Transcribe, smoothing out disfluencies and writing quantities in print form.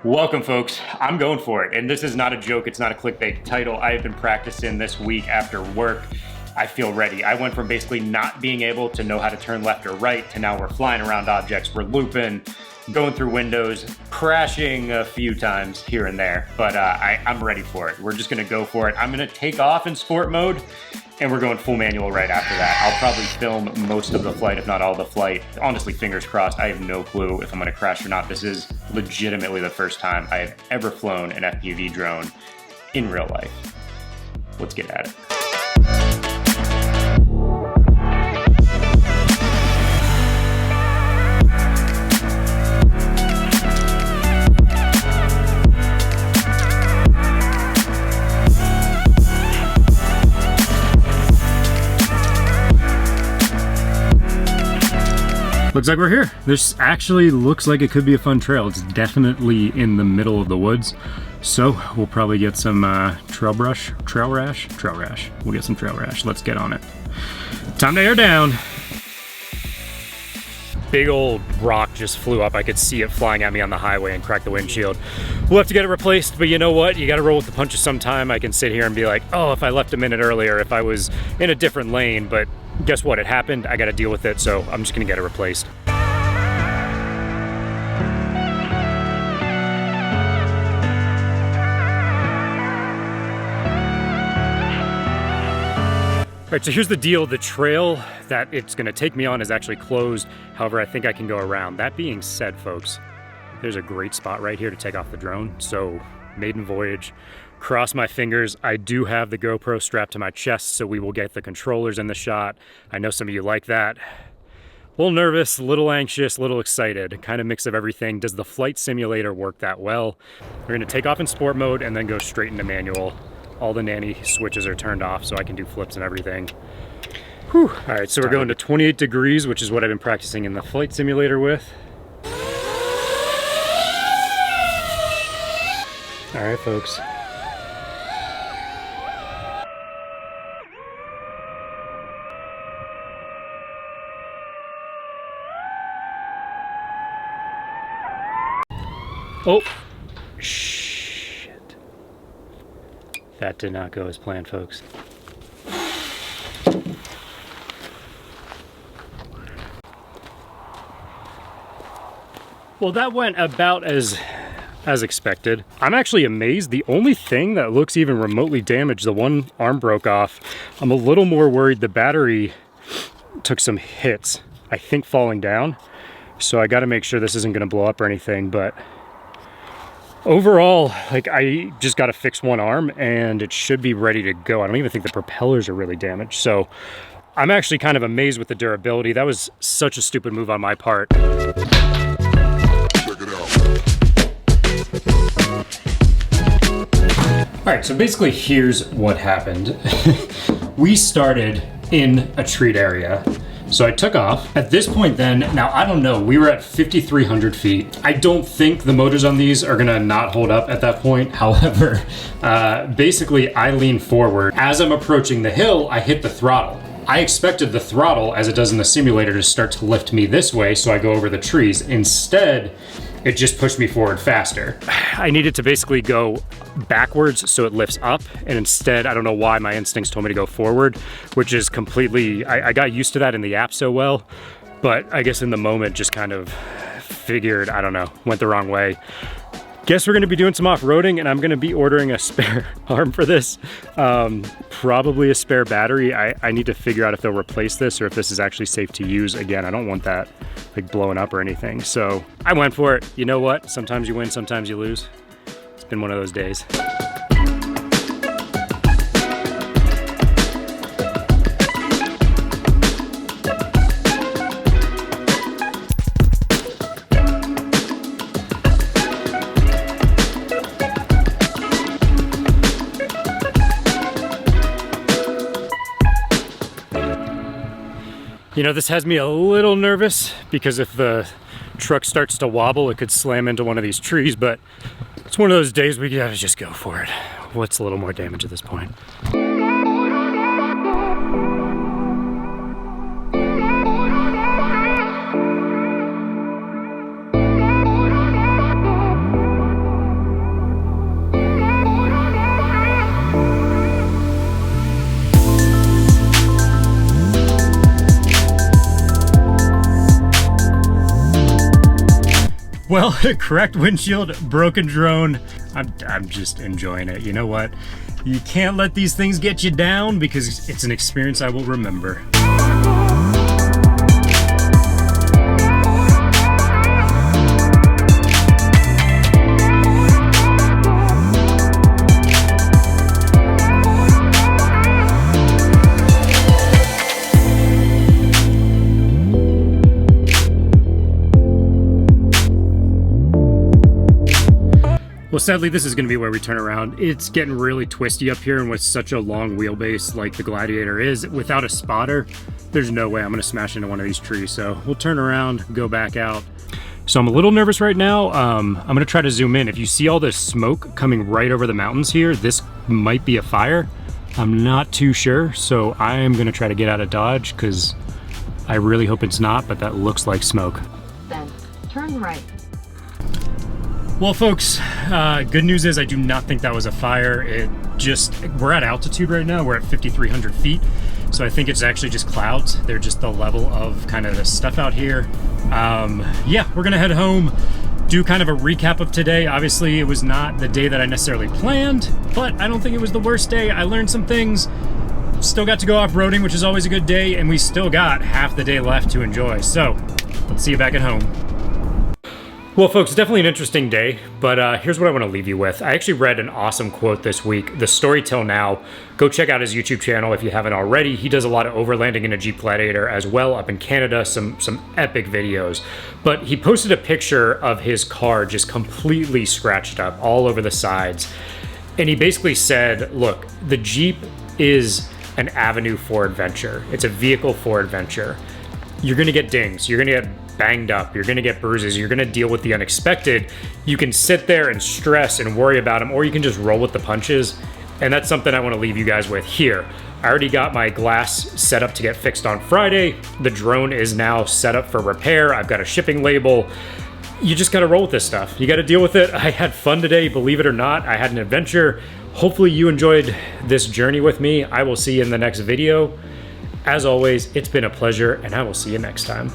Welcome, folks. I'm going for it. And this is not a joke. It's not a clickbait title. I have been practicing this week after work. I feel ready. I went from basically not being able to know how to turn left or right to now we're flying around objects, we're looping, going through windows, crashing a few times here and there. But I'm ready for it. We're just going to go for it. I'm going to take off in sport mode, and we're going full manual right after that. I'll probably film most of the flight, if not all the flight. Honestly, fingers crossed. I have no clue if I'm going to crash or not. This is legitimately the first time I have ever flown an FPV drone in real life. Let's get at it. Looks like we're here. This actually looks like it could be a fun trail. It's definitely in the middle of the woods. So we'll probably get some trail rash. We'll get some trail rash. Let's get on it. Time to air down. Big old rock just flew up. I could see it flying at me on the highway and crack the windshield. We'll have to get it replaced, but you know what? You gotta roll with the punches sometime. I can sit here and be like, oh, if I left a minute earlier, if I was in a different lane, but guess what? It happened. I gotta deal with it, so I'm just gonna get it replaced. All right, so here's the deal. The trail that it's gonna take me on is actually closed. However, I think I can go around. That being said, folks, there's a great spot right here to take off the drone. So, maiden voyage, cross my fingers. I do have the GoPro strapped to my chest, so we will get the controllers in the shot. I know some of you like that. A little nervous, a little anxious, a little excited. Kind of mix of everything. Does the flight simulator work that well? We're gonna take off in sport mode and then go straight into manual. All the nanny switches are turned off so I can do flips and everything. Whew. All right, so we're going to 28 degrees, which is what I've been practicing in the flight simulator with. All right, folks. Oh, shit. That did not go as planned, folks. Well, that went about as expected. I'm actually amazed. The only thing that looks even remotely damaged, the one arm broke off. I'm a little more worried the battery took some hits, I think falling down. So I got to make sure this isn't going to blow up or anything, but overall, like, I just got to fix one arm and it should be ready to go. I don't even think the propellers are really damaged. So I'm actually kind of amazed with the durability. That was such a stupid move on my part. All right, so basically here's what happened. We started in a treat area. So I took off. At this point then, now I don't know, we were at 5,300 feet. I don't think the motors on these are gonna not hold up at that point. However, basically I lean forward. As I'm approaching the hill, I hit the throttle. I expected the throttle, as it does in the simulator, to start to lift me this way so I go over the trees. Instead, it just pushed me forward faster. I needed to basically go backwards so it lifts up, and instead, I don't know why my instincts told me to go forward, which is completely, I got used to that in the app so well, but I guess in the moment just kind of figured, I don't know, went the wrong way. Guess we're gonna be doing some off-roading, and I'm gonna be ordering a spare arm for this. Probably a spare battery. I need to figure out if they'll replace this or if this is actually safe to use. Again, I don't want that like blowing up or anything. So I went for it. You know what? Sometimes you win, sometimes you lose. It's been one of those days. You know, this has me a little nervous because if the truck starts to wobble, it could slam into one of these trees, but it's one of those days we gotta just go for it. What's a little more damage at this point? Well, cracked windshield, broken drone. I'm just enjoying it. You know what? You can't let these things get you down because it's an experience I will remember. Well, sadly, this is going to be where we turn around. It's getting really twisty up here, and with such a long wheelbase like the Gladiator is, without a spotter, there's no way I'm going to smash into one of these trees. So we'll turn around, go back out. So I'm a little nervous right now. I'm going to try to zoom in. If you see all this smoke coming right over the mountains here, this might be a fire. I'm not too sure, so I am going to try to get out of Dodge because I really hope it's not, but that looks like smoke. Then turn right. Well, folks, good news is I do not think that was a fire. We're at altitude right now. We're at 5,300 feet. So I think it's actually just clouds. They're just the level of kind of the stuff out here. Yeah, we're gonna head home, do kind of a recap of today. Obviously, it was not the day that I necessarily planned, but I don't think it was the worst day. I learned some things. Still got to go off-roading, which is always a good day, and we still got half the day left to enjoy. So let's see you back at home. Well, folks, definitely an interesting day, but here's what I want to leave you with. I actually read an awesome quote this week, The Story Till Now. Go check out his YouTube channel if you haven't already. He does a lot of overlanding in a Jeep Gladiator as well up in Canada, some epic videos. But he posted a picture of his car just completely scratched up all over the sides. And he basically said, look, the Jeep is an avenue for adventure. It's a vehicle for adventure. You're gonna get dings, you're gonna get banged up, you're gonna get bruises, you're gonna deal with the unexpected. You can sit there and stress and worry about them, or you can just roll with the punches. And that's something I wanna leave you guys with here. I already got my glass set up to get fixed on Friday. The drone is now set up for repair. I've got a shipping label. You just gotta roll with this stuff. You gotta deal with it. I had fun today, believe it or not. I had an adventure. Hopefully you enjoyed this journey with me. I will see you in the next video. As always, it's been a pleasure, and I will see you next time.